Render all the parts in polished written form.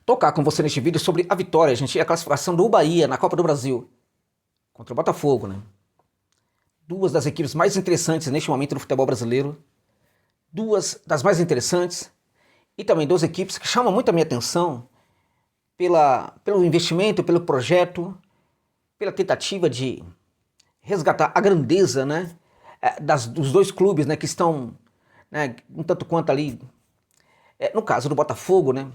tocar com você neste vídeo sobre a vitória, gente, e a classificação do Bahia na Copa do Brasil contra o Botafogo, né? Duas das equipes mais interessantes neste momento do futebol brasileiro, duas das mais interessantes e também duas equipes que chamam muito a minha atenção pelo investimento, pelo projeto, pela tentativa de resgatar a grandeza, né, dos dois clubes, né, que estão, né, um tanto quanto ali, no caso do Botafogo, né,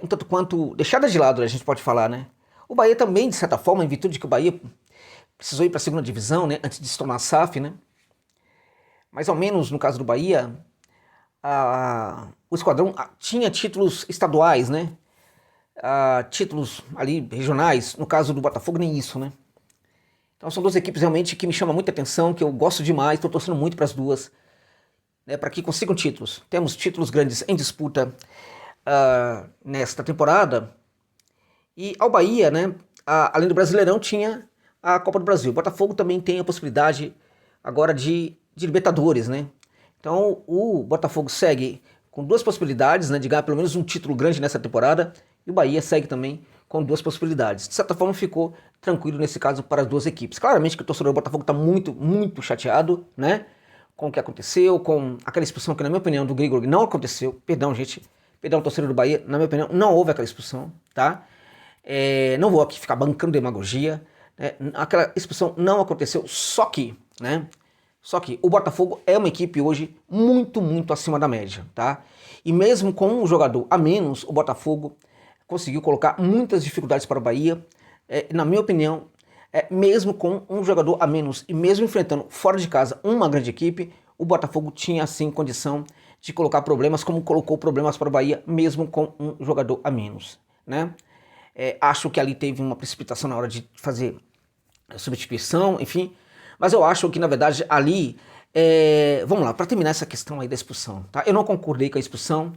um tanto quanto deixada de lado, a gente pode falar, né. O Bahia também, de certa forma, em virtude de que o Bahia precisou ir para a segunda divisão, né, antes de se tornar SAF, né, mas ao menos no caso do Bahia, o esquadrão tinha títulos estaduais, né, títulos ali regionais. No caso do Botafogo, nem isso, né. Então são duas equipes realmente que me chamam muita atenção, que eu gosto demais, estou torcendo muito para as duas, né, para que consigam títulos. Temos títulos grandes em disputa nesta temporada. E ao Bahia, né, além do Brasileirão, tinha a Copa do Brasil. O Botafogo também tem a possibilidade agora de Libertadores, né. Então o Botafogo segue com duas possibilidades, né, de ganhar pelo menos um título grande nessa temporada, e o Bahia segue também com duas possibilidades. De certa forma ficou tranquilo nesse caso para as duas equipes. Claramente que o torcedor do Botafogo está muito, muito chateado, né, com o que aconteceu, com aquela expulsão que, na minha opinião, do Grigor não aconteceu. Perdão, gente, perdão, torcedor do Bahia, na minha opinião, não houve aquela expulsão, tá? Não vou aqui ficar bancando demagogia, né? Aquela expulsão não aconteceu, só que o Botafogo é uma equipe hoje muito, muito acima da média, tá? E mesmo com um jogador a menos, o Botafogo conseguiu colocar muitas dificuldades para o Bahia. Na minha opinião, mesmo com um jogador a menos e mesmo enfrentando fora de casa uma grande equipe, o Botafogo tinha sim condição de colocar problemas, como colocou problemas para o Bahia, mesmo com um jogador a menos, né? Acho que ali teve uma precipitação na hora de fazer a substituição, enfim, mas eu acho que na verdade ali, vamos lá, para terminar essa questão aí da expulsão, tá? Eu não concordei com a expulsão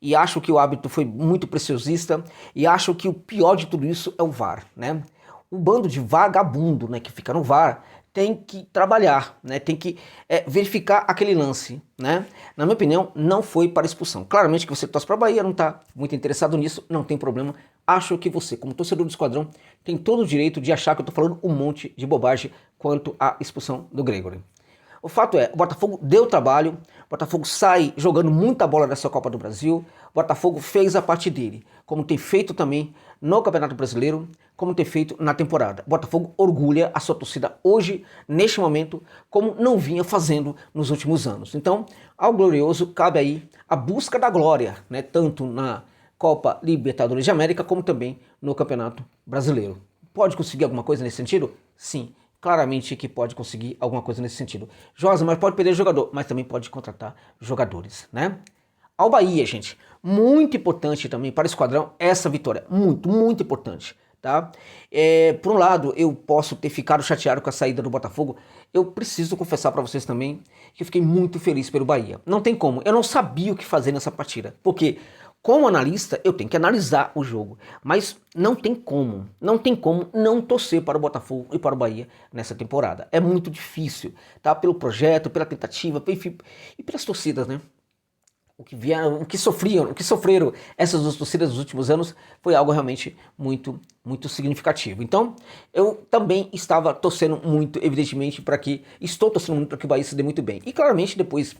e acho que o árbitro foi muito preciosista e acho que o pior de tudo isso é o VAR, né? O bando de vagabundo, né, que fica no VAR tem que trabalhar, né, tem que verificar aquele lance, né? Na minha opinião, não foi para expulsão. Claramente que você torce para a Bahia, não está muito interessado nisso, não tem problema. Acho que você, como torcedor do esquadrão, tem todo o direito de achar que eu estou falando um monte de bobagem quanto à expulsão do Gregory. O fato é, o Botafogo deu trabalho, o Botafogo sai jogando muita bola nessa Copa do Brasil, o Botafogo fez a parte dele, como tem feito também no Campeonato Brasileiro, como tem feito na temporada. O Botafogo orgulha a sua torcida hoje, neste momento, como não vinha fazendo nos últimos anos. Então, ao Glorioso cabe aí a busca da glória, né, tanto na Copa Libertadores de América, como também no Campeonato Brasileiro. Pode conseguir alguma coisa nesse sentido? Sim. Claramente que pode conseguir alguma coisa nesse sentido. Josa, mas pode perder jogador, mas também pode contratar jogadores, né? Ao Bahia, gente, muito importante também para o esquadrão essa vitória, muito, muito importante, tá? Por um lado, eu posso ter ficado chateado com a saída do Botafogo, eu preciso confessar para vocês também que eu fiquei muito feliz pelo Bahia. Não tem como, eu não sabia o que fazer nessa partida, porque como analista, eu tenho que analisar o jogo, mas não tem como não torcer para o Botafogo e para o Bahia nessa temporada. É muito difícil, tá? Pelo projeto, pela tentativa, enfim, e pelas torcidas, né? O que sofreram essas duas torcidas nos últimos anos foi algo realmente muito, muito significativo. Então, eu também estava torcendo muito, evidentemente, estou torcendo muito para que o Bahia se dê muito bem. E claramente, depois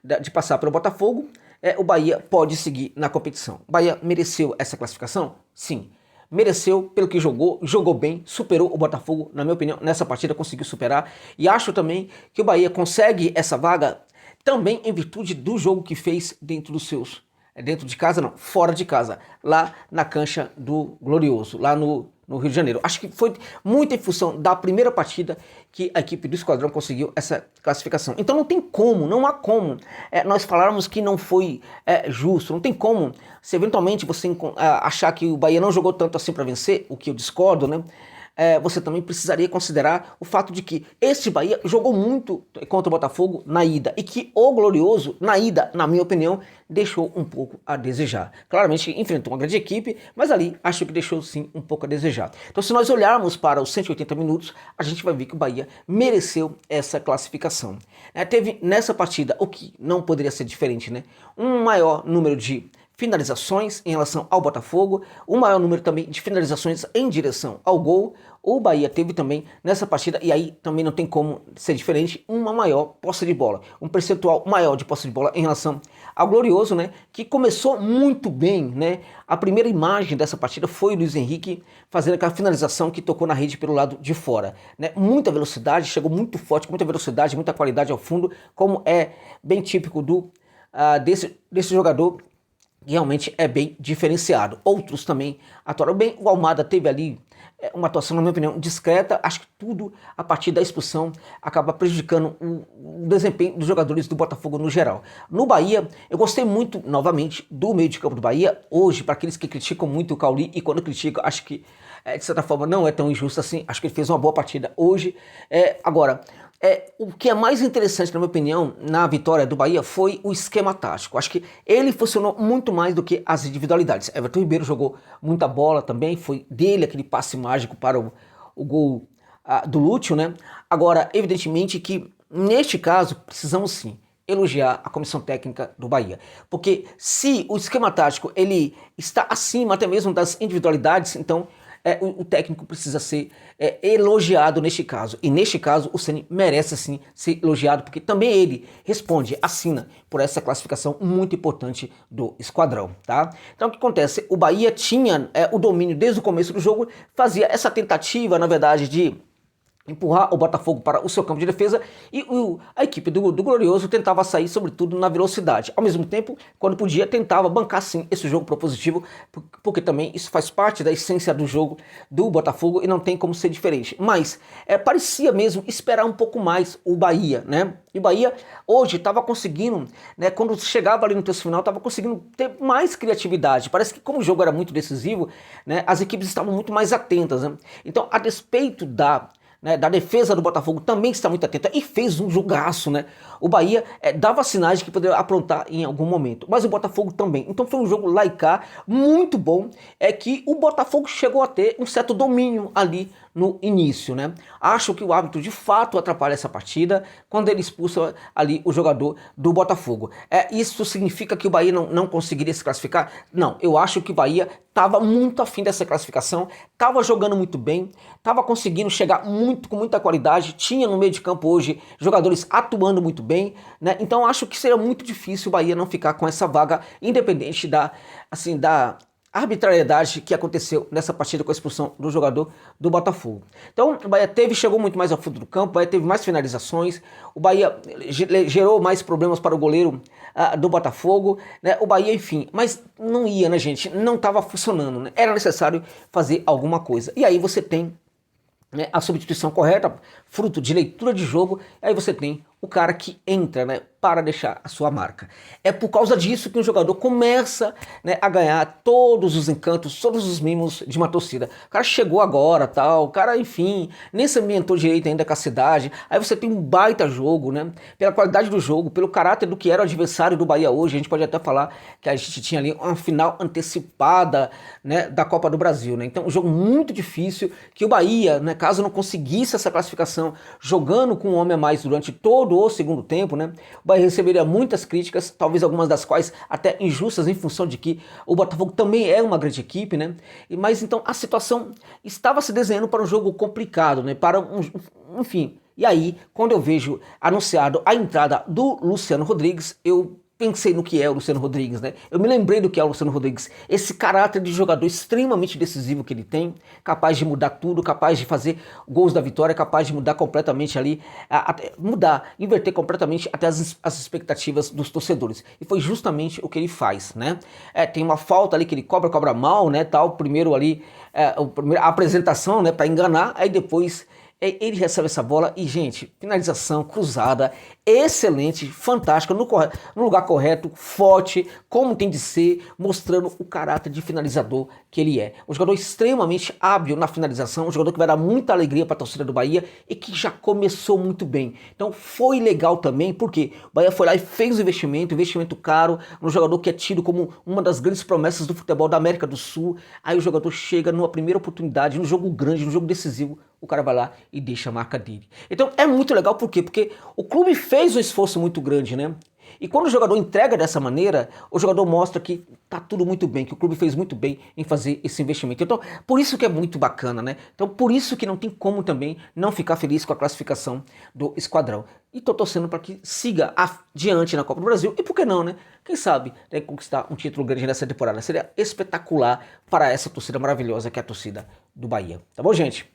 de passar pelo Botafogo, o Bahia pode seguir na competição. O Bahia mereceu essa classificação? Sim. Mereceu pelo que jogou bem, superou o Botafogo, na minha opinião, nessa partida conseguiu superar. E acho também que o Bahia consegue essa vaga também em virtude do jogo que fez dentro de casa não, fora de casa, lá na cancha do Glorioso, lá no Rio de Janeiro. Acho que foi muito em função da primeira partida que a equipe do esquadrão conseguiu essa classificação. Então não há como nós falarmos que não foi justo, não tem como, se eventualmente você achar que o Bahia não jogou tanto assim para vencer, o que eu discordo, né? Você também precisaria considerar o fato de que este Bahia jogou muito contra o Botafogo na ida e que o Glorioso, na ida, na minha opinião, deixou um pouco a desejar. Claramente enfrentou uma grande equipe, mas ali acho que deixou sim um pouco a desejar. Então se nós olharmos para os 180 minutos, a gente vai ver que o Bahia mereceu essa classificação. Teve nessa partida, o que não poderia ser diferente, né? Um maior número de finalizações em relação ao Botafogo, o maior número também de finalizações em direção ao gol. O Bahia teve também nessa partida, e aí também não tem como ser diferente, uma maior posse de bola, um percentual maior de posse de bola em relação ao Glorioso, né, que começou muito bem, né. A primeira imagem dessa partida foi o Luiz Henrique fazendo aquela finalização que tocou na rede pelo lado de fora, né, muita velocidade, chegou muito forte, com muita velocidade, muita qualidade ao fundo, como é bem típico desse jogador. Realmente é bem diferenciado. Outros também atuaram bem. O Almada teve ali uma atuação, na minha opinião, discreta. Acho que tudo, a partir da expulsão, acaba prejudicando o desempenho dos jogadores do Botafogo no geral. No Bahia, eu gostei muito, novamente, do meio de campo do Bahia. Hoje, para aqueles que criticam muito o Cauli, e quando criticam, acho que, de certa forma, não é tão injusto assim. Acho que ele fez uma boa partida hoje. Agora, o que é mais interessante, na minha opinião, na vitória do Bahia foi o esquema tático. Acho que ele funcionou muito mais do que as individualidades. Everton Ribeiro jogou muita bola também, foi dele aquele passe mágico para o gol do Lúcio, né? Agora, evidentemente que neste caso precisamos sim elogiar a comissão técnica do Bahia, porque se o esquema tático ele está acima até mesmo das individualidades, então o técnico precisa ser elogiado neste caso. E neste caso o Ceni merece sim ser elogiado, porque também ele responde, assina por essa classificação muito importante do esquadrão, tá? Então o que acontece? O Bahia tinha o domínio desde o começo do jogo, fazia essa tentativa, na verdade, de empurrar o Botafogo para o seu campo de defesa, e a equipe do Glorioso tentava sair, sobretudo, na velocidade. Ao mesmo tempo, quando podia, tentava bancar sim esse jogo propositivo, porque também isso faz parte da essência do jogo do Botafogo e não tem como ser diferente. Mas parecia mesmo esperar um pouco mais o Bahia, né? E o Bahia hoje estava conseguindo, né, quando chegava ali no terço final, estava conseguindo ter mais criatividade. Parece que como o jogo era muito decisivo, né, as equipes estavam muito mais atentas, né? Então, a despeito da defesa do Botafogo também está muito atenta e fez um jogaço, né? O Bahia dava sinais de que poderia aprontar em algum momento, mas o Botafogo também. Então foi um jogo lá e cá muito bom, que o Botafogo chegou a ter um certo domínio ali no início, né? Acho que o árbitro de fato atrapalha essa partida quando ele expulsa ali o jogador do Botafogo. Isso significa que o Bahia não conseguiria se classificar? Não, eu acho que o Bahia estava muito afim dessa classificação, estava jogando muito bem, estava conseguindo chegar com muita qualidade, tinha no meio de campo hoje jogadores atuando muito bem, né? Então acho que seria muito difícil o Bahia não ficar com essa vaga, independente da arbitrariedade que aconteceu nessa partida com a expulsão do jogador do Botafogo. Então o Bahia chegou muito mais ao fundo do campo, o Bahia teve mais finalizações, o Bahia gerou mais problemas para o goleiro do Botafogo, né? O Bahia, enfim, mas não ia, né, gente? Não estava funcionando, né? Era necessário fazer alguma coisa. E aí você tem, né, a substituição correta, fruto de leitura de jogo, e aí você tem o cara que entra, né, para deixar a sua marca. É por causa disso que um jogador começa, né, a ganhar todos os encantos, todos os mimos de uma torcida. O cara chegou agora, tal, o cara, enfim, nem se ambientou direito ainda com a cidade. Aí você tem um baita jogo, né, pela qualidade do jogo, pelo caráter do que era o adversário do Bahia hoje. A gente pode até falar que a gente tinha ali uma final antecipada, né, da Copa do Brasil, né. Então um jogo muito difícil, que o Bahia, né, caso não conseguisse essa classificação jogando com um homem a mais durante todo o segundo tempo, né, o Bahia receberia muitas críticas, talvez algumas das quais até injustas, em função de que o Botafogo também é uma grande equipe, né, mas então a situação estava se desenhando para um jogo complicado, né, enfim. E aí, quando eu vejo anunciado a entrada do Luciano Rodrigues, eu pensei no que é o Luciano Rodrigues, né? Eu me lembrei do que é o Luciano Rodrigues. Esse caráter de jogador extremamente decisivo que ele tem, capaz de mudar tudo, capaz de fazer gols da vitória, capaz de mudar completamente ali, inverter completamente até as expectativas dos torcedores. E foi justamente o que ele faz, né? Tem uma falta ali que ele cobra mal, né? Tal, primeiro ali, a apresentação, né? Para enganar, aí depois ele recebe essa bola e, gente, finalização cruzada, excelente, fantástica, no lugar correto, forte, como tem de ser, mostrando o caráter de finalizador que ele é. Um jogador extremamente hábil na finalização, um jogador que vai dar muita alegria para a torcida do Bahia e que já começou muito bem. Então foi legal também, porque o Bahia foi lá e fez o investimento caro, no jogador que é tido como uma das grandes promessas do futebol da América do Sul. Aí o jogador chega numa primeira oportunidade, no jogo grande, no jogo decisivo, o cara vai lá e deixa a marca dele. Então é muito legal, por quê? Porque o clube fez um esforço muito grande, né? E quando o jogador entrega dessa maneira, o jogador mostra que tá tudo muito bem, que o clube fez muito bem em fazer esse investimento. Então, por isso que é muito bacana, né? Então, por isso que não tem como também não ficar feliz com a classificação do Esquadrão. E tô torcendo para que siga adiante na Copa do Brasil. E por que não, né? Quem sabe, né, conquistar um título grande nessa temporada. Seria espetacular para essa torcida maravilhosa que é a torcida do Bahia. Tá bom, gente?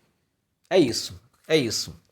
É isso. É isso.